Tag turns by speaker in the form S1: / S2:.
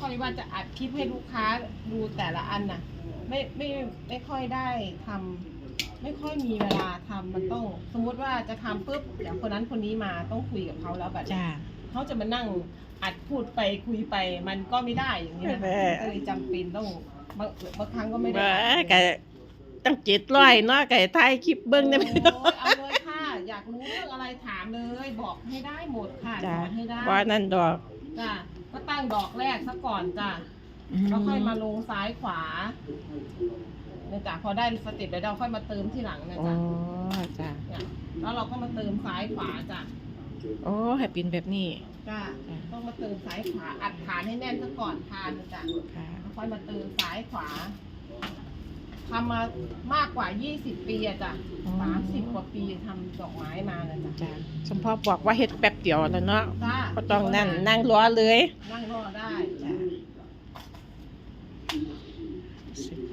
S1: ค่อยว่าจะอัดคลิปให้ลูกค้าดูแต่ละอันน่ะไม่ค่อยได้ทำไม่ค่อยมีเวลาทำมันต้องสมมุติว่าจะทำปุ๊บเดี๋ยวคนนั้นคนนี้มาต้องคุยกับเขาแล้วแบบ
S2: จ้า
S1: เขาจะมานั่งอัดพูดไปคุยไปมันก็ไม่ได้อย่างนี้นะ
S2: แม่
S1: ก็เลยจำเป็นต้องบางครั้งก็ไม่ได้
S2: ว่าไก่ตั้ง700เนาะไก่ถ่ายคลิปเบิ่งได้
S1: โอ้
S2: ไหม
S1: ยเอาเลยค่ะอยากรู้เรื่องอะไรถามเลยบอกให้ได้หมดค่ะส
S2: จ้า
S1: อนให้ได้
S2: ว่านั่นดอก
S1: จ้ะก็ตั้งดอกแรกซะก่อนจ้ะแล้วค่อยมาลงซ้ายขวาเนี่ยจ้ะพอได้สเต็ปแล้วเราค่อยมาเติมที่หลังนะ
S2: อ๋อ
S1: จ้ะ
S2: จ้า
S1: เนี่ยแล้วเราก็มาเติมซ้ายขวาจ้ะ
S2: โอ้ให้เป็นแบบนี้
S1: จ้ะ
S2: จ้ะ
S1: ต้องมาเติมซ้ายขวาอัดฐานให้แน่นซะก่อนทานนะจ้ะ
S2: ค่ะ
S1: แล้วค่อยมาเติมซ้ายขวาทำมามากกว่า20ปีอะจ้ะ30 กว่าปีทำดอกไม้มานะจ้ะ
S2: จ้าสมพ่อบอกว่าเฮ็ดแป๊บเดียวแล้วเนาะ
S1: จ้ะ
S2: ก็ต้องนั่งรอเลย
S1: นั่งรอได้
S2: จ้าสิไป